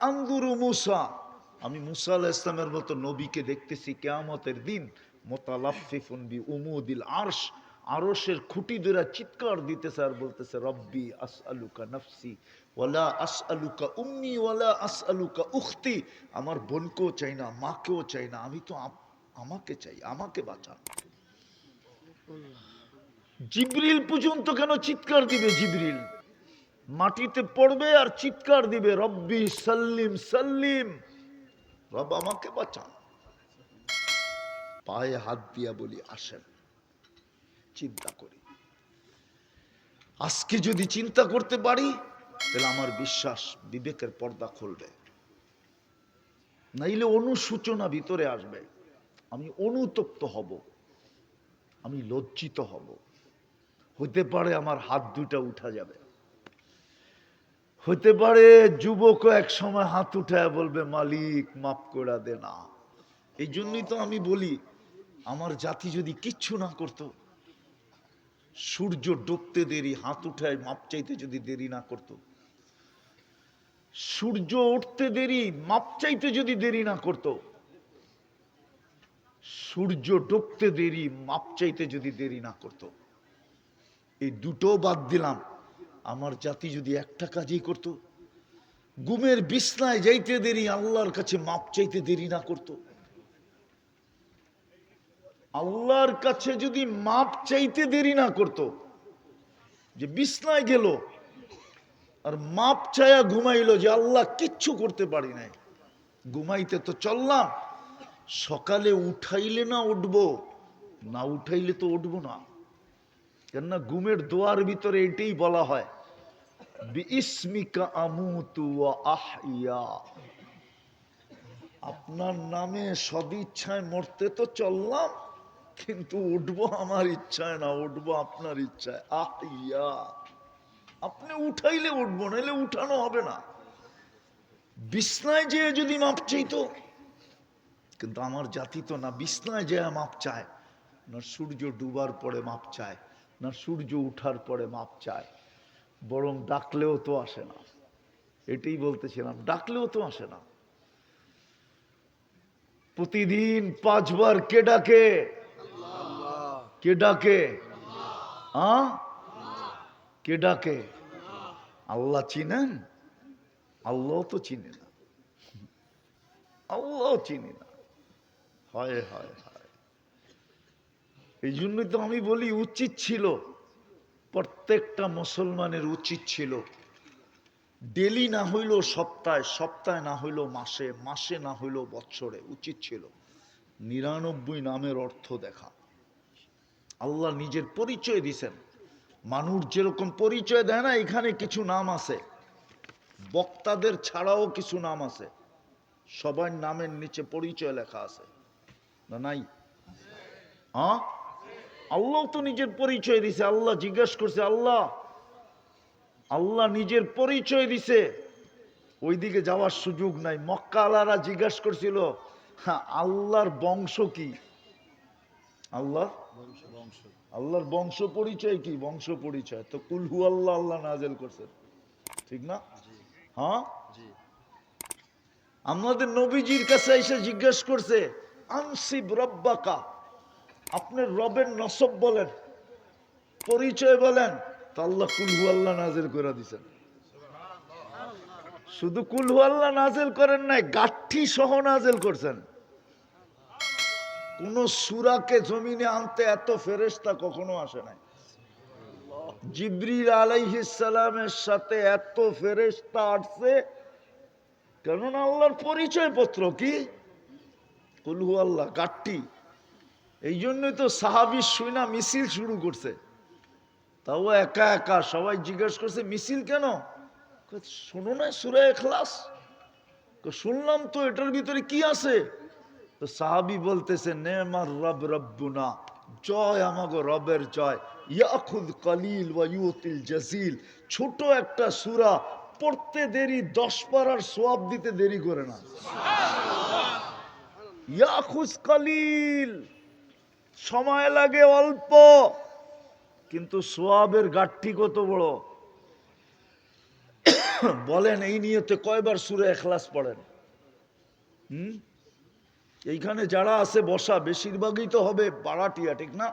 আনদুরু মুসা, আমি মুসা আলাইহিস ইসলামের মতো নবীকে দেখতেছি কিয়ামতের দিন মুতালাফফিফুন বি উমুদিল আরশ, আরশের খুঁটি ধরে চিৎকার দিতেছে আর বলতেছে রব্বি আসআলুকা নাফসি ওয়ালা আসআলুকা উম্মি ওয়ালা আসআলুকা উখতি, আমার বোনকেও চাই না, মাকেও চাই না, আমি তো আমাকে চাই, আমাকে বাঁচান। জিবরিল পর্যন্ত কেন চিৎকার দিবে? জিবরিল মাটিতে পড়বে আর চিৎকার দিবে রব্বি সাল্লিম সাল্লিম, রব আমাকে বাঁচান। পায়ে হাত দিয়া বলি আসেন চিন্তা করি। আজকে যদি চিন্তা করতে পারি তাহলে আমার বিশ্বাস বিবেকের পর্দা খুলবে, নাইলে অনুসূচনা ভিতরে আসবে। আমি অনুতপ্ত হব, আমি লজ্জিত হব, হতে পারে আমার হাত দুইটা উঠা যাবে, হতে পারে যুবক এক সময় হাত উঠায় বলবে মালিক মাফ করে দে না। এই জন্যই তো আমি বলি আমার জাতি যদি কিচ্ছু না করতো, সূর্য ডুবতে দেরি হাত উঠায় মাপ চাইতে যদি দেরি না করতো, সূর্য উঠতে দেরি মাপ চাইতে যদি দেরি না করতো, সূর্য ডুবতে দেরি মাপ চাইতে যদি দেরি না করতো, এই দুটো বাদ দিলাম, আমার জাতি যদি একটা কাজই করতো, ঘুমের বিছনায় যাইতে দেরি আল্লাহর কাছে মাপ চাইতে দেরি না করতো, আল্লাহর কাছে যদি মাপ চাইতে দেরি না করতো, যে বিছনায় গেল আর মাপ চায়া ঘুমাইলো যে আল্লাহ কিচ্ছু করতে পারি নাই, ঘুমাইতে তো চললাম, সকালে উঠাইলে না উঠবো, না উঠাইলে তো উঠবো না। কেননা ঘুমের দোয়ার ভিতরে এটাই বলা হয় বিইসমিকা আমুতু ওয়া আহইয়া, আপনার নামে সদিচ্ছায় মরতে তো চললাম, কিন্তু উঠবো আমার ইচ্ছায় না, উঠবো আপনার ইচ্ছায়। আহইয়া, আপনি উঠাইলে উঠবো, নাইলে উঠানো হবে না। বিছনায় যেয়ে যদি মাপ চাইতো, কিন্তু আমার জাতি তো না বিছনায় যেয়ে মাপ চায়, না সূর্য ডুবার পরে মাপ চায়, না সূর্য উঠার পরে মাপ চায়, বরং ডাকলেও তো আসে না। এটাই বলতেছিলাম, ডাকলেও তো আসে না। প্রতিদিন 5 বার কে ডাকে? কে ডাকে? কে ডাকে? আল্লাহ চিনেন? আল্লাহ তো চিনে না, আল্লাহ চিনি না। হয় হয় হয়, এই জন্যই তো আমি বলি উচিত ছিল, প্রত্যেকটা মুসলমানের উচিত ছিল ডেলি না হইল সপ্তাহে, সপ্তাহে না হইল মাসে, মাসে না হইল বৎসরে, উচিত ছিল 99 নামের অর্থ দেখা। আল্লাহ নিজের পরিচয় দিছেন, মানুষ যেরকম পরিচয় দেয় না, এখানে কিছু নাম আছে, বক্তাদের ছাড়াও কিছু নাম আছে, সবার নামের নিচে পরিচয় লেখা আছে না? নাই? আল্লাহ তো নিজের পরিচয় দিছে। আল্লাহ জিজ্ঞাসা করছে, আল্লাহ আল্লাহ নিজের পরিচয় দিছে, ওইদিকে যাওয়ার সুযোগ নাই। মক্কা আলারা জিজ্ঞাসা করছিল আল্লাহর বংশ কি? আল্লাহর বংশ পরিচয় কি? বংশ পরিচয় তো কুলহু আল্লাহ আল্লাহ নাজেল করছেন, ঠিক না? হ্যাঁ, আমাদের নবীজির কাছে এসে জিজ্ঞাসা করছে আনসিব রব্বাকা, আপনার রবের নসব বলেন, পরিচয় বলেন। তা আল্লাহ কুলহু আল্লাহ নাজেল করে দিছেন। শুধু কুলহু আল্লাহ নাজেল করেন নাই, গাঠি সহ নাজেল করছেন। কোন সূরাকে জমিনে আনতে এত ফেরেশতা কখনো আসে নাই। জিবরিল আলাইহিস সালামের সাথে এত ফেরেশতা আসছে, কেননা আল্লাহর পরিচয় পত্র কি? কুলহু আল্লাহ, গাঠি। এই জন্যই তো সাহাবী শুনা মিছিল শুরু করছে, তাও একা একা। সবাই জিজ্ঞেস করছে মিছিল কেন? শোনো না সূরা ইখলাস? শুনলাম তো, এটার ভিতরে কি আছে? তো সাহাবী বলতেছে নেমার রব রব্বুনা, জয় আমাগো রবের জয়, ইয়াখুদ কলিল ওয়া ইউতিল জাসিল। ছোট একটা সূরা পড়তে দেরি, 10 পারার সওয়াব দিতে দেরি করে না। ইয়াখুজ কলিল, সময় লাগে অল্প, কিন্তু সওয়াবের গাঠি কত বড়। বলেন এই নিয়তে কয়বার সূরা ইখলাস পড়েন? এইখানে যারা আছে বসা বেশিরভাগই তো হবে বাড়াটিয়া, ঠিক না?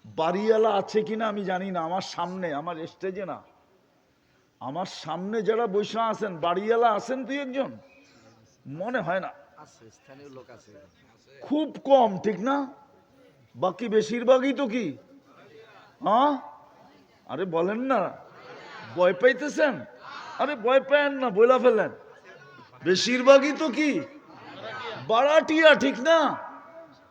বাড়িওয়ালা আছে কিনা আমি জানি না, আমার সামনে, আমার স্টেজে না, আমার সামনে যারা বৈশা আছেন বাড়িওয়ালা আছেন দুই একজন, মনে হয় না, খুব কম, ঠিক না? বাকি বেশিরভাগই তো কি? হ্যাঁ, আরে বলেন না, ভয় পাইতেছেন? আরে ভয় পায়েন না, বইলা ফেলেন। বেশিরভাগই তো কি বাড়াটিয়া, ঠিক না?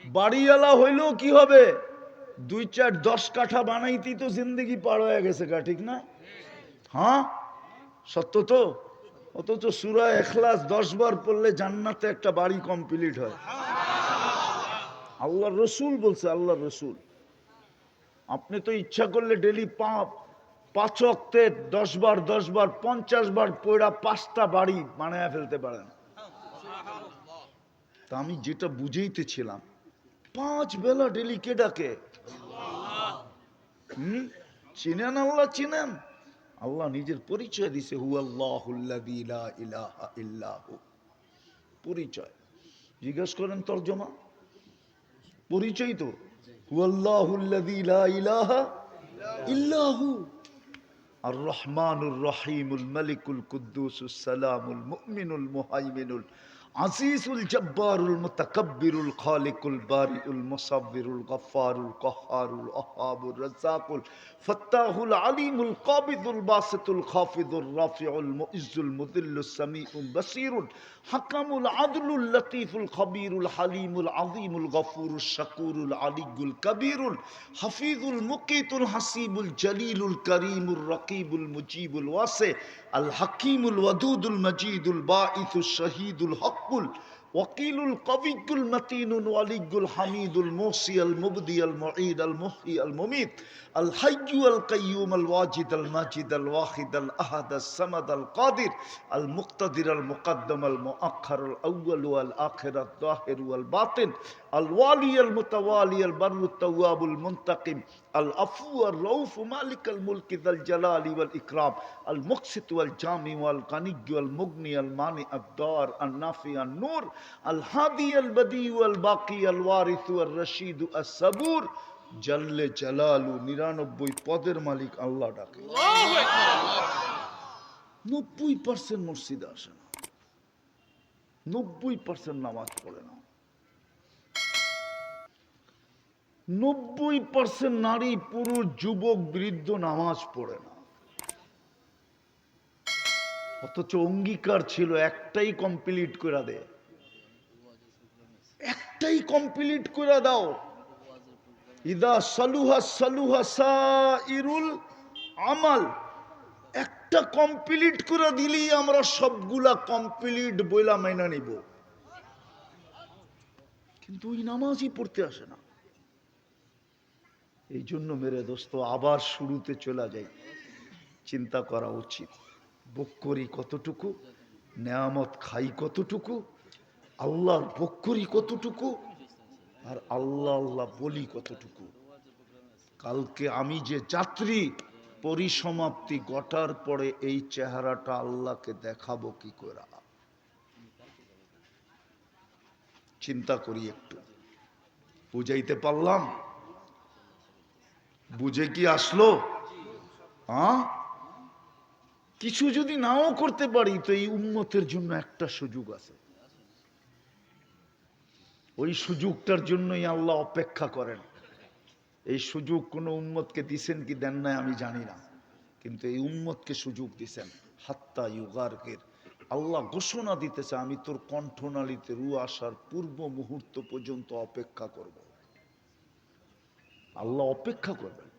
বাড়িওয়ালা হইলেও কি হবে, 2-4-10 কাঠা বানাইতেই তো জিন্দগি পার হয়ে গেছে গা, ঠিক না? হ্যাঁ, সত্য তো। অথচ সূরা ইখলাস 10 বার পড়লে জান্নাতে একটা বাড়ি কমপ্লিট হয়। আল্লাহর রসুল বলছে, আল্লাহর রসুল। আপনি তো ইচ্ছা করলে ডেলি 5 ওয়াক্তে 10 বার 50 বার পড়া 5টা বাড়ি বানায় ফেলতে পারেন। তা আমি যেটা বুঝাইতেছিলাম, 5 বেলা ডেলি কে ডাকে? চিনেন আল্লাহ, চিনেন? আল্লাহ নিজের পরিচয় দিছে, হুয়াল্লাহুল্লাযী লা ইলাহা ইল্লাহু। পরিচয় জিজ্ঞেস করেন তরজমা, পরিচয় তো হুয়াল্লাহুল্লাযী লা ইলাহা ইল্লাহু আর রহমানুর রহিমুল মালিকুল কুদ্দুসুস সালামুল মুমিনুল মুহাইমিনুল আজিজুল জব্বারুল মুতাকাব্বিরুল খালিকুল বারিউল মুসাব্বিরুল গফফারুল কহ্হারুল ওয়াহ্হাবুর রাজ্জাকুল ফাত্তাহুল আলিমুল কাবিদুল বাসিতুল খাফিদুর রাফিউল মুইজ্জুল মুযিল্লুস সামিউল বাসীরুল হাকামুল আদলুল লতীফুল খবীরুল হালিমুল আযীমুল গফুরুশ শাকুরুল আলিয়্যুল কবীরুল হাফিজুল মুকীতুল হাসিবুল জলিলুল করিমুর রকিবুল মুজিবুল ওয়াসি আল হাকিমুল ওয়াদুদুল মজিদুল বাঈসুশ শহীদুল হকুল ওয়াকিলুল কবিয়্যুল মতিনুল ওয়ালিয়্যুল হামিদুল মুহসি আল মুবদি আল মুঈদ আল মুহয়ি আল মুমীত আল হাইয়্যু আল কাইয়্যুম আল ওয়াজিদ আল মাজিদ আল ওয়াহিদ আল আহাদ আস সামাদ আল কাদির আল মুক্তাদির আল মুকদ্দম আল মুআখ্খার আল আউয়াল ওয়াল আখির আল যাহির ওয়াল বাতিন আল ওয়ালি আল মুতাওয়ালি আল বাররুত তাওয়াবুল মুনতাকিম আল আফু আর রউফ মালিক আল মুলক যাল জালালি ওয়াল ইকরাম আল মুকসিত ওয়াল জামি ওয়াল গানিয়্য আল মুগনি আল মানি আদ দার আল নাফি আন নূর আল হাদি আল বদি ওয়াল বাকি আল ওয়ারিস ওয়াল রশিদ আস সাবুর জাল্লে জালালু। 99 পদের মালিক আল্লাহ ডাকে। 90% মসজিদে আসে না, 90% নামাজ পড়ে না, 90% নারী পুরুষ যুবক বৃদ্ধ নামাজ পড়ে না। অথচ অঙ্গীকার ছিল একটাই কমপ্লিট করে দে, একটাই কমপ্লিট করে দাও। ইদা সালুহা সালুহা সাইরুল আমাল, একটা কমপ্লিট করে দিলেই আমরা সবগুলা কমপ্লিট বইলা মাইনা নিব। কিন্তু ওই নামাজই পড়তে আসে না। এই জন্য মেরে দোস্ত আবার শুরুতে চলে যাই, চিন্তা করা উচিত ভোগ করি কতটুকু, নেয়ামত খাই কতটুকু, আল্লাহর ভোগ করি কতটুকু, আর আল্লাহ আল্লাহ বলি কতটুকু। কালকে আমি যে যাত্রী, পরিসমাপ্তি ঘটার পরে এই চেহারাটা আল্লাহকে দেখাবো কি করে? চিন্তা করি একটু। বুঝাইতে পারলাম? বুঝে কি আসলো? হ্যাঁ, কিছু যদি নাও করতে পারি তো এই উম্মতের জন্য একটা সুযোগ আছে, ওই সুযোগটার জন্যই আল্লাহ অপেক্ষা করেন। এই সুযোগ কোনো উম্মতকে দিছেন কি দেন নাই আমি জানি না, কিন্তু এই উম্মতকে সুযোগ দিছেন। হাত্তা ইউগারকের আল্লাহ ঘোষণা দিতেছে, আমি তোর কণ্ঠনালীতে রু আসার পূর্ব মুহূর্ত পর্যন্ত অপেক্ষা করব। আল্লাহ অপেক্ষা করবেন,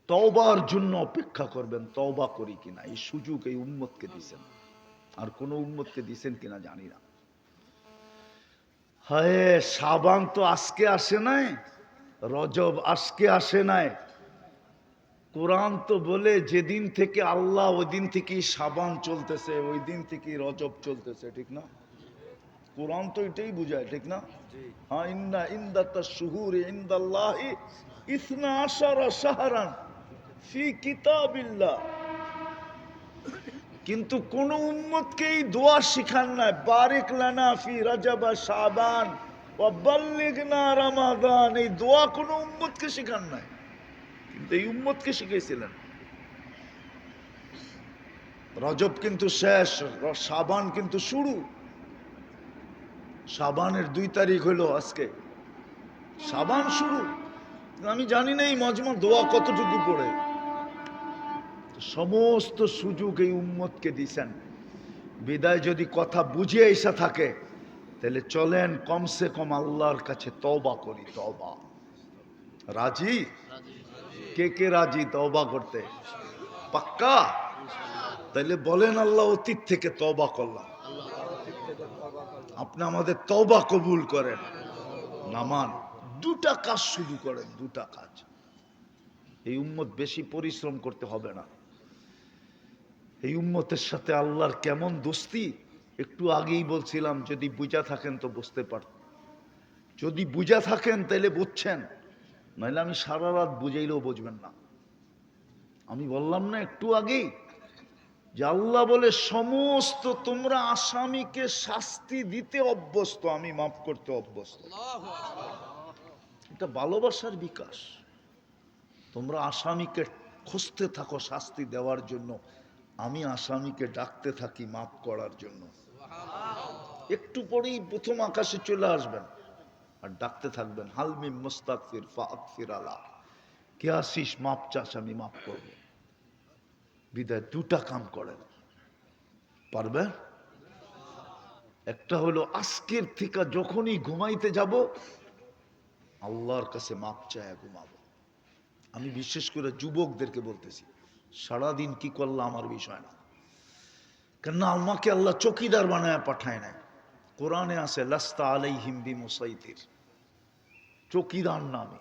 তওবার জন্য অপেক্ষা করবেন, তওবা করি কিনা। এই সুযোগ এই উম্মতকে দিছেন, আর কোন উম্মতকে দিছেন কিনা জানি না। হায়, শাবান তো আজকে আসে নাই, রজব আজকে আসে নাই। কোরআন তো বলে যেদিন থেকে আল্লাহ, ওই দিন থেকেই শাবান চলতেছে, ওই দিন থেকেই রজব চলতেছে, ঠিক না? কোরআন তো এটাই বুঝায়, ঠিক না? হ্যাঁ, ইন্না ইন্দাতাশ শুহুরি ইনদাল্লাহি 12 শাহরান ফি কিতাবিল্লাহ। কিন্তু কোন উম্মতকে এই দোয়া শিখান নাই, বারিক লানা ফি রজব শাবান ওয়া বাল্লিগনা রমাদান। এই দোয়া কোন উম্মতকে শিখান নাই, কিন্তু এই উম্মতকে শিখাইছিলেন। রজব কিন্তু শেষ, শাবান কিন্তু শুরু। শাবানের 2 তারিখ হলো আজকে, শাবান শুরু। আমি জানি না এই মজমা দোয়া কতটুকু পড়ে। সমস্ত সুযোগ এই উম্মতকে দিছেন। বিদায় যদি কথা বুঝে এসে থাকে, তাহলে চলেন কমসে কম আল্লাহর কাছে তওবা করি। তওবা রাজি? কে কে রাজি তওবা করতে? পাক্কা? তাইলে বলেন আল্লাহ অতীত থেকে তওবা করলাম, আপনি আমাদের তওবা কবুল করেন। নামান 2টা কাজ শুরু করেন, 2টা কাজ। এই উম্মত বেশি পরিশ্রম করতে হবে না। এই উম্মতের সাথে আল্লাহর কেমন দোস্তি একটু আগেই বলছিলাম। যদি বুঝা থাকেন তো বুঝতে পার, যদি বুঝা থাকেন তাহলে বুঝছেন, নাহলে আমি সারা রাত বুঝাইলেও বুঝবেন না। আমি বললাম না একটু আগেই যে আল্লাহ বলে সমস্ত তোমরা আসামিকে শাস্তি দিতে অভ্যস্ত, আমি মাফ করতে অভ্যস্ত। এটা ভালোবাসার বিকাশ। তোমরা আসামিকে খুঁজতে থাকো শাস্তি দেওয়ার জন্য, আমি আসামিকে ডাকতে থাকি মাফ করার জন্য। একটু পরেই প্রথম আকাশে চলে আসবেন আর ডাকতে থাকবেন, হালমি মুস্তাগফির ফাগফির আলা, কে আসিস মাপ চাস, আমি মাফ করব। বিদায় 2টা কাম করেন, পারবেন? একটা হলো আজকের থেকে যখনই ঘুমাইতে যাব আল্লাহর কাছে মাপ চায় ঘুমাবো। আমি বিশেষ করে যুবকদেরকে বলতেছি, সারাদিন কি করলাম আমার বিষয় না, কেননা আমাকে আল্লাহ চকিদার বানায় পাঠায় নাই। কোরআনে আছে লাস্তা আলাইহিম বিমুসাইতির, চকিদার নামে।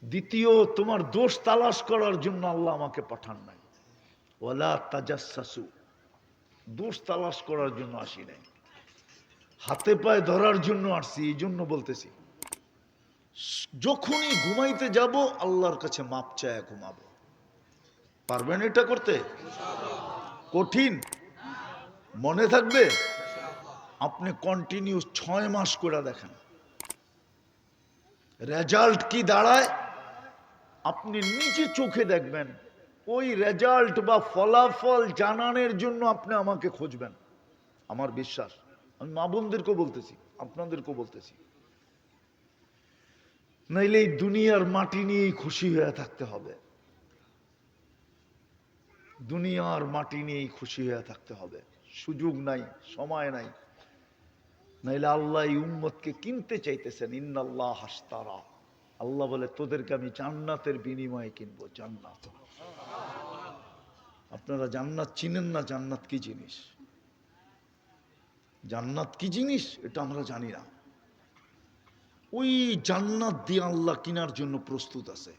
দ্বিতীয়, তোমার দোষ তালাশ করার জন্য আল্লাহ আমাকে পাঠান নাই। ওয়ালা তাজাসসু, দোষ তালাশ করার জন্য আসি নাই, হাতে পায়ে ধরার জন্য আসছি। এই জন্য বলতেছি যখনই ঘুমাইতে যাব আল্লাহর কাছে মাপ চায় ঘুমাবো। পারবেন এটা করতে? কঠিন মনে থাকবে? আপনি কন্টিনিউ 6 মাস করে দেখেন রেজাল্ট কি দাঁড়ায়, আপনি নিজে চোখে দেখবেন। ওই রেজাল্ট বা ফলাফল জানানোর জন্য আপনি আমাকে খুঁজবেন, আমার বিশ্বাস। আমি মা বোনদেরকেও বলতেছি, আপনাদেরকেও বলতেছি, নাইলে এই দুনিয়ার মাটি নিয়েই খুশি হয়ে থাকতে হবে। দুনিয়ার মাটি নিয়েই খুশি হয়ে থাকতে হবে, সুযোগ নাই, সময় নাই। নাইলে আল্লাহ এই উম্মতকে কিনতে চাইতেছেন। ইন্নাল্লাহ হাশতারা, আল্লাহ বলে তোদেরকে আমি জান্নাতের বিনিময়ে কিনবো। জান্নাত, আপনারা জান্নাত চিনেন না? জান্নাত কি জিনিস? জান্নাত কি জিনিস এটা আমরা জানি না। ওই জান্নাত দিয়ে আল্লাহ কেনার জন্য প্রস্তুত আছে।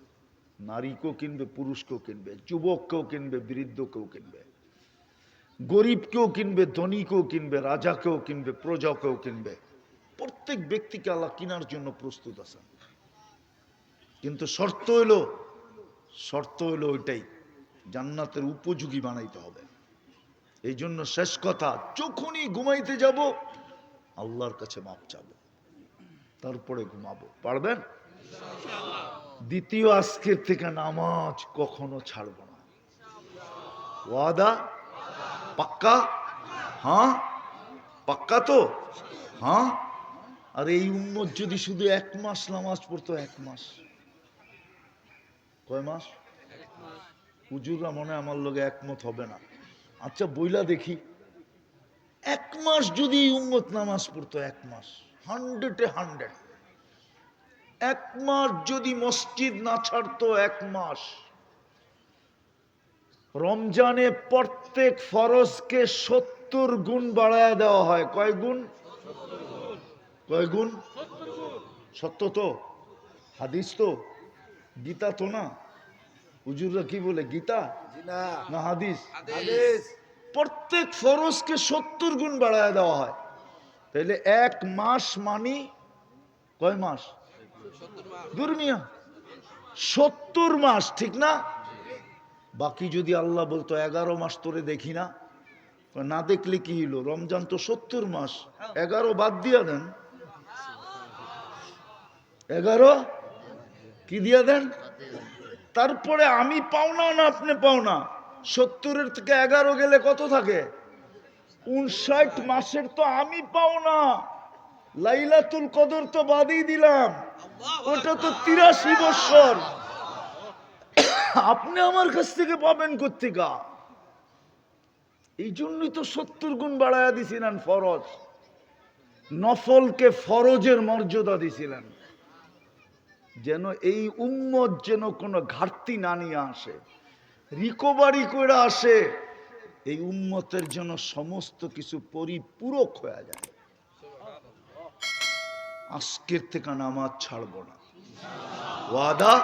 নারীকেও কিনবে, পুরুষকেও কিনবে, যুবককেও কিনবে, বৃদ্ধকেও কিনবে, গরিবকেও কিনবে, ধনীকেও কিনবে, রাজাকেও কিনবে, প্রজাকেও কিনবে। প্রত্যেক ব্যক্তিকে আল্লাহ কেনার জন্য প্রস্তুত আছে। কিন্তু শর্ত হইল ওইটাই, জান্নাতের উপযোগী বানাইতে হবে। এই জন্য শেষ কথা, যখনই ঘুমাইতে যাব আল্লাহর কাছে মাপ চাবো, তারপরে ঘুমাবো। পারবেন? দ্বিতীয়, আজকের থেকে নামাজ কখনো ছাড়বো না। ওয়াদা? পাক্কা? হ্যাঁ পাক্কা তো? হ্যাঁ। আর এই উম্মত যদি শুধু 1 মাস নামাজ পড়তো, 1 মাস, কয় মাস? হুজুররা মনে হয় আমার লগে একমত হবে না। আচ্ছা বইলা দেখি, 1 মাস যদি এই উম্মত নামাজ পড়তো, 1 মাস, 100-এ 100, 1 মাস যদি মসজিদ না ছাড়তো, 1 মাস। রমজানে প্রত্যেক ফরজকে 70 গুণ বাড়ায় দেওয়া হয়। কয় গুণ? কয় গুণ? সত্য তো? হাদিস তো? গীতা তো না? হুজুররা কি বলে, গীতা না হাদিস? প্রত্যেক ফরজকে 70 গুণ বাড়ায় দেওয়া হয়। তাইলে 1 মাস মানি কয় মাস? দুর্মিয়া 70 মাস, ঠিক না? বাকি যদি আল্লাহ বলতো 11 মাস তোরে দেখি না, না দেখলে কি হলো, রমজান তো 70 মাস, 11 বাদ দিয়া দেন, 11 কি দিয়া দেন। তারপরে আমি পাওনা না আপনি পাওনা, 70-এর থেকে 11 গেলে কত থাকে, 59 মাসের তো আমি পাওনা। লাইলাতুল কদর তো বাদই দিলাম, ওটা তো 83 বছর, আপনি আমার কাছ থেকে পাবেন কোত্থেকা। এই জন্যই তো 70 গুণ বাড়াইয়া দিছিলেন ফরজ, নফলকে ফরজের মর্যাদা দিছিলেন, যেন এই উম্মত যেন কোনো ঘাটতি না নিয়ে আসে, রিকভারি করে আসে, এই উম্মতের জন্য সমস্ত কিছু পরিপূরক হয়ে যায়। আজকের থেকে নামাজ ছাড়বো না, ওয়াদা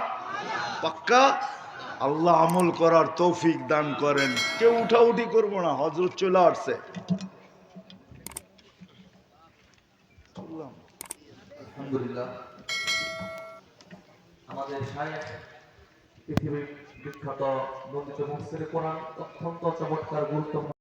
পাক্কা। আল্লাহ আমল করার তৌফিক দান করেন। কেউ উঠাউঠি করবো না, হযরত চলে আসছে। আলহামদুলিল্লাহ, আমাদের শায়েখ পৃথিবীর বিখ্যাত নন্দিত মুফসিরে কোরআন অত্যন্ত চমৎকার গুরুত্বপূর্ণ